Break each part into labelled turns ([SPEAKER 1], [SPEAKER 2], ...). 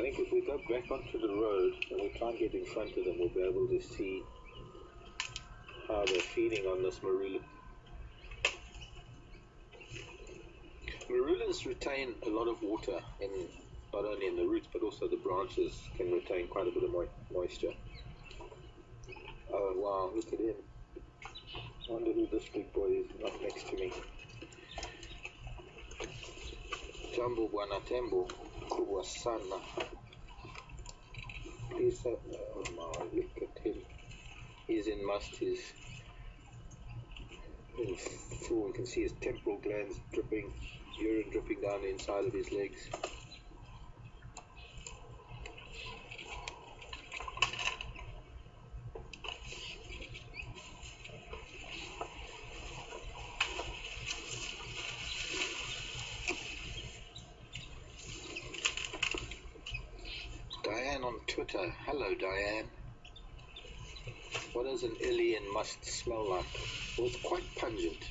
[SPEAKER 1] think if we go back onto the road and we try and get in front of them, we'll be able to see how they're feeding on this marula. Marulas retain a lot of water, not only in the roots, but also the branches can retain quite a bit of moisture. Oh wow, look at him. I wonder who this big boy is not next to me. Jambo Buanatembo Kubwa Sana. Please, oh my, look at him. He's in must, he's in full. You can see his temporal glands dripping, urine dripping down the inside of his legs. Diane on Twitter. Hello, Diane. What does an Ellie in must smell like? Well, it's quite pungent.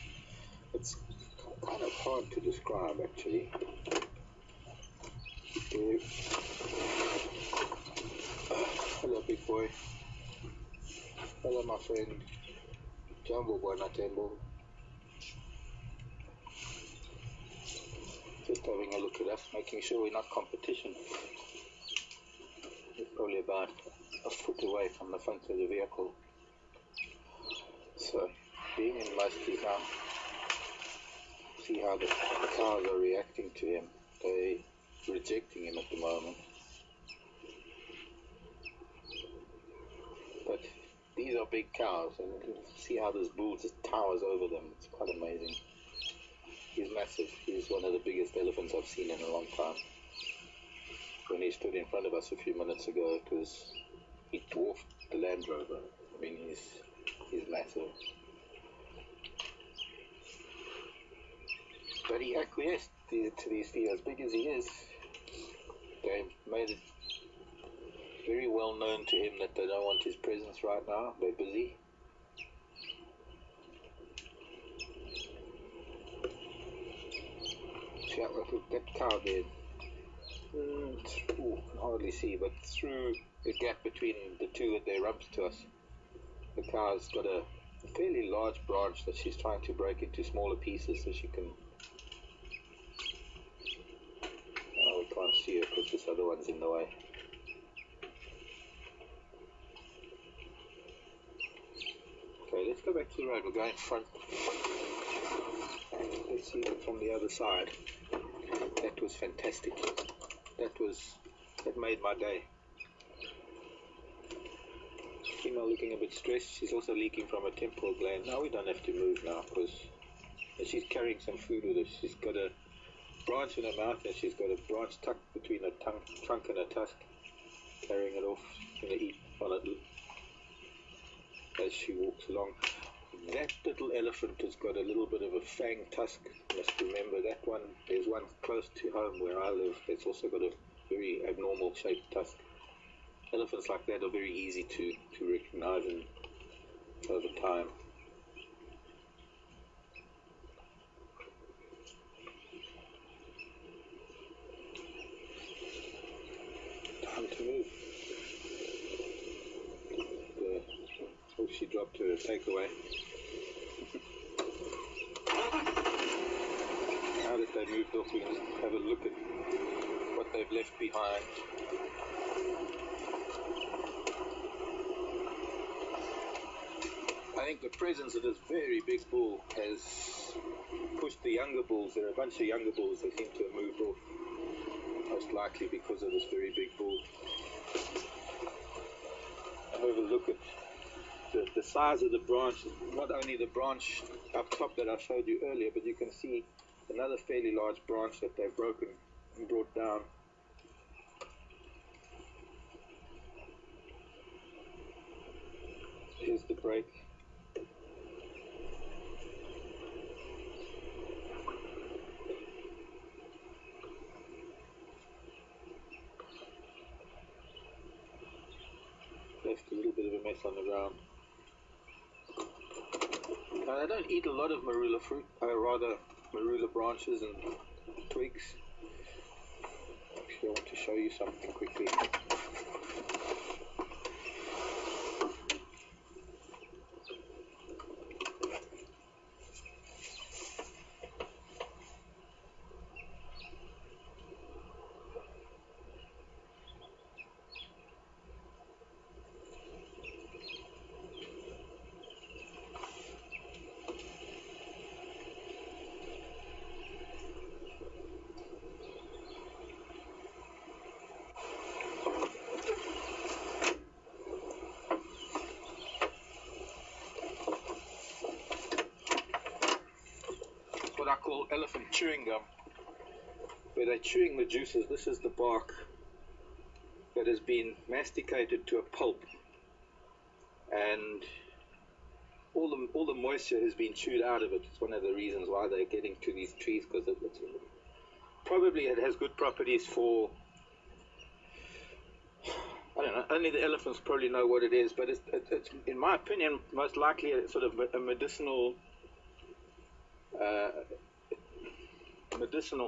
[SPEAKER 1] It's kind of hard to describe, actually. Hello, big boy. Hello, my friend. Jambo Buanatembo. Just having a look at us, making sure we're not competition. We're probably about a foot away from the front of the vehicle. So, being in musty now, see how the cows are reacting to him. They're rejecting him at the moment. But these are big cows, and you can see how this bull just towers over them. It's quite amazing. He's massive. He's one of the biggest elephants I've seen in a long time. When he stood in front of us a few minutes ago, he dwarfed the Land Rover. I mean, he's massive. But he acquiesced to these feet, as big as he is. They made it very well known to him that they don't want his presence right now. They're busy. See, look, that cow there. Ooh, can hardly see, but through the gap between the two of their rumps to us, the cow's got a fairly large branch that she's trying to break into smaller pieces so she can. Oh, we can't see her because this other one's in the way. Okay, let's go back to the road. We're going in front. Let's see it from the other side. That was fantastic. That made my day. Female looking a bit stressed. She's also leaking from a temporal gland. Now we don't have to move now because she's carrying some food with her. She's got a branch in her mouth and she's got a branch tucked between her trunk and her tusk, carrying it off. She's going to eat on it as she walks along. That little elephant has got a little bit of a fang tusk. You must remember that one. There's one close to home where I live that's also got a very abnormal shaped tusk. Elephants like that are very easy to recognize over time. Time to move. Oh, she dropped her takeaway. Now that they've moved off, we can have a look at what they've left behind. I think the presence of this very big bull has pushed the younger bulls. There are a bunch of younger bulls that seem to have moved off, most likely because of this very big bull. Have a look at the size of the branch, not only the branch up top that I showed you earlier, but you can see another fairly large branch that they've broken and brought down. Here's the break. Left a little bit of a mess on the ground. Now, I don't eat a lot of marula fruit, rather marula branches and twigs. Actually, I want to show you something quickly. What I call elephant chewing gum, where they're chewing the juices. This is the bark that has been masticated to a pulp, and all the moisture has been chewed out of it. It's one of the reasons why they're getting to these trees, because it has good properties for, I don't know, only the elephants probably know what it is, but it's in my opinion most likely a sort of a medicinal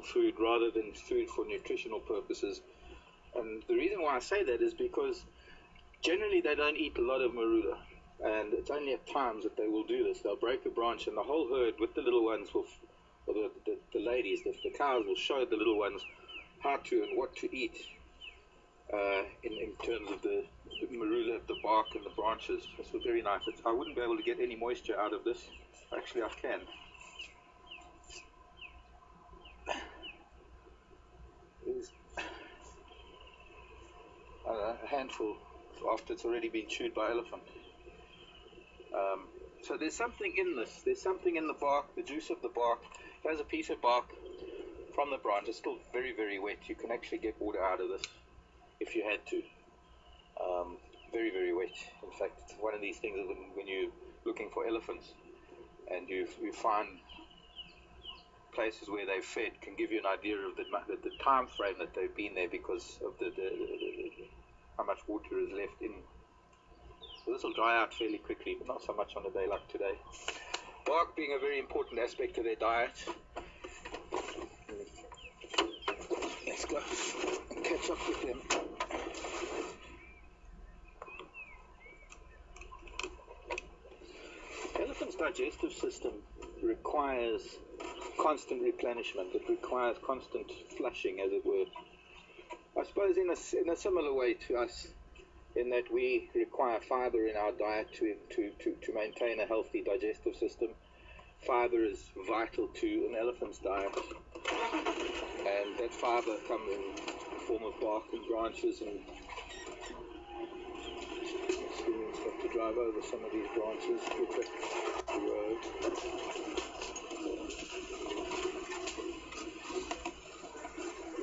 [SPEAKER 1] food rather than food for nutritional purposes. And the reason why I say that is because generally they don't eat a lot of marula, and it's only at times that they will do this. They'll break a branch, and the whole herd with the little ones will, or the ladies, the cows will show the little ones how to and what to eat in terms of the marula, the bark and the branches. It's very nice. I wouldn't be able to get any moisture out of this. Actually, I can. There's a handful after it's already been chewed by elephant. So there's something in this. There's something in the bark, the juice of the bark. There's a piece of bark from the branch. It's still very, very wet. You can actually get water out of this if you had to. Very, very wet. In fact, it's one of these things that when you're looking for elephants and you find places where they've fed, can give you an idea of the time frame that they've been there, because of the how much water is left in. So this will dry out fairly quickly, but not so much on a day like today. Bark being a very important aspect of their diet. Let's go and catch up with them. Elephant's digestive system requires constant replenishment. It requires constant flushing, as it were. I suppose in a similar way to us, in that we require fiber in our diet to maintain a healthy digestive system. Fiber is vital to an elephant's diet, and that fiber comes in the form of bark and branches, and students have to drive over some of these branches with the road.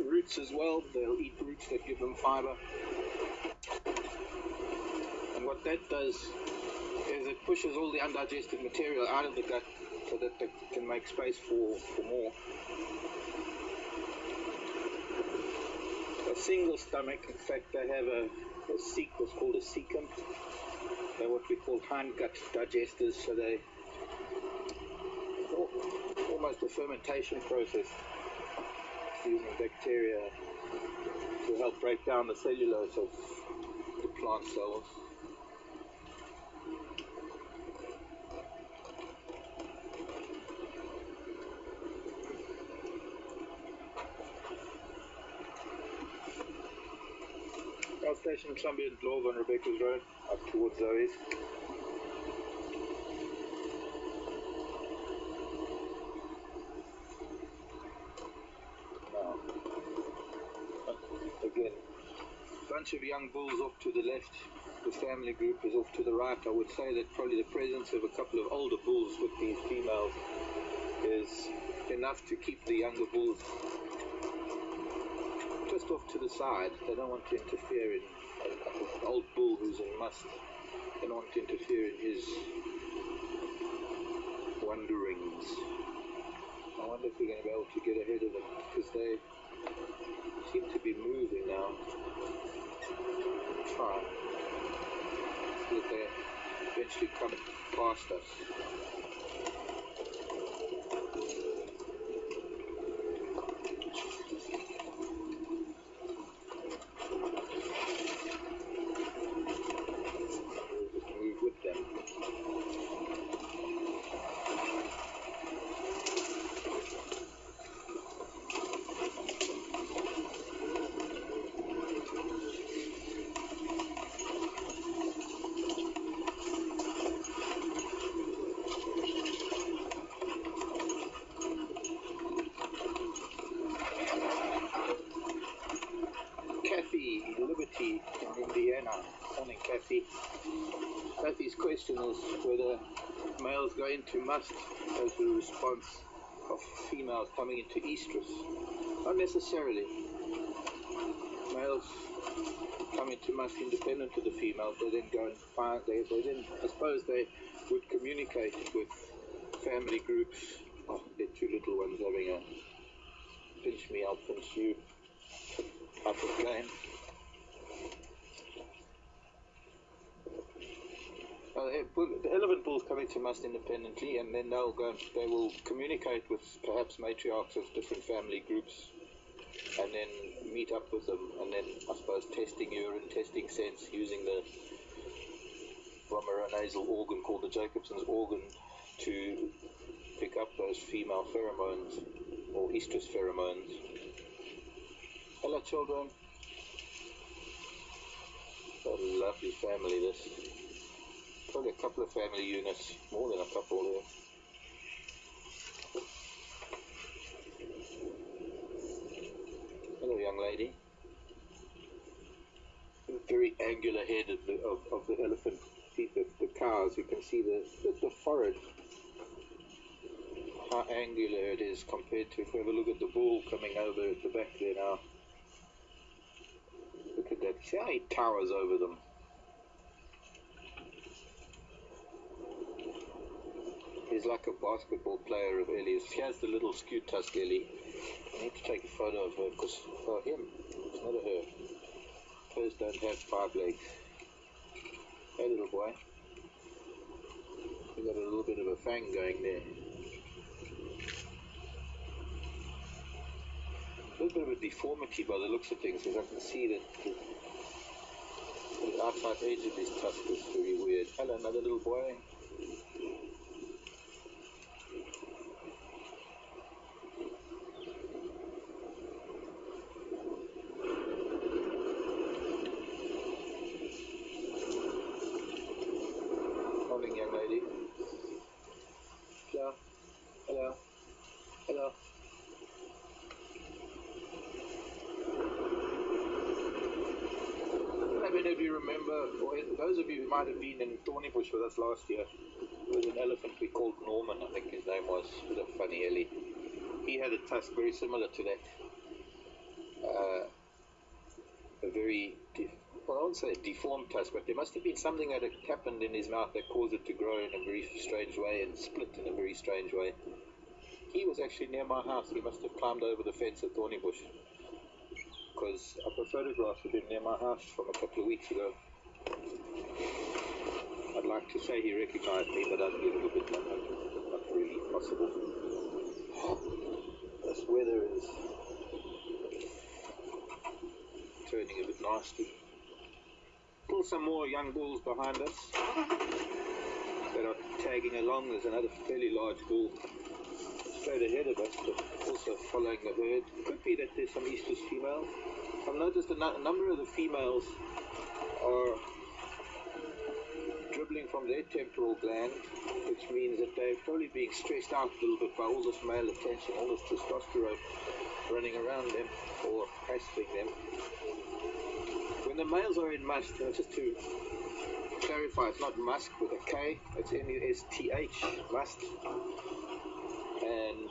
[SPEAKER 1] Roots as well, they'll eat roots that give them fiber. And what that does is it pushes all the undigested material out of the gut so that they can make space for more. A single stomach, in fact, they have what's called a cecum. They're what we call hindgut digesters, so they almost a fermentation process using bacteria to help break down the cellulose of the plant cells. Our station in Columbia and Glove on Rebecca's Road, up towards Zoe's. Now, again, bunch of young bulls off to the left. The family group is off to the right. I would say that probably the presence of a couple of older bulls with these females is enough to keep the younger bulls just off to the side. They don't want to interfere in an old bull who's in must. They don't want to interfere in his wanderings. I wonder if we're going to be able to get ahead of them, because they seem to be moving now. Try. So that they eventually come past us. now. Morning, Kathy. Kathy's question is whether males go into must as a response of females coming into estrus. Not necessarily. Males come into must independent of the females. They then go and find. They then, I suppose, they would communicate with family groups. Oh, the two little ones having a pinch me, I'll pinch you type of game. The elephant bulls come into must independently, and then they will communicate with perhaps matriarchs of different family groups, and then meet up with them, and then I suppose testing urine, testing sense, using the vomeronasal organ called the Jacobson's organ to pick up those female pheromones or estrus pheromones. Hello, children. What a lovely family this. Probably a couple of family units, more than a couple there. Hello, young lady. Very angular head of the elephant, the cows. You can see the forehead, how angular it is compared to, if we have a look at the bull coming over at the back there now. Look at that. See how he towers over them. He's like a basketball player of Ellies. Here's the little skewed tusk Ellie. I need to take a photo of her because, oh, him, it's not a her. Hers don't have 5 legs. Hey, little boy. You got a little bit of a fang going there. A little bit of a deformity by the looks of things, because I can see that the outside edge of his tusk is very weird. Hello, another little boy. Morning, young lady. Hello. Hello. Hello. How many of you remember, or those of you who might have been in Thorny Bush with us last year, there was an elephant we called Norman, I think his name was. He was a funny Ellie. He had a tusk very similar to that. A very, well, I won't say deformed tusk, but there must have been something that had happened in his mouth that caused it to grow in a very strange way and split in a very strange way. He was actually near my house. He must have climbed over the fence at Thorny Bush, because I put photographs of him near my house from a couple of weeks ago. I'd like to say he recognized me, but I'm a little bit not really possible. This weather is turning a bit nasty. Pull some more young bulls behind us that are tagging along. There's another fairly large bull straight ahead of us, but also following the herd. Could be that there's some estrus females. I've noticed a number of the females are dribbling from their temporal gland, which means that they're probably being stressed out a little bit by all this male attention, all this testosterone running around them or hassling them. When the males are in must, just to clarify, it's not musk with a K, it's M-U-S-T-H, must. And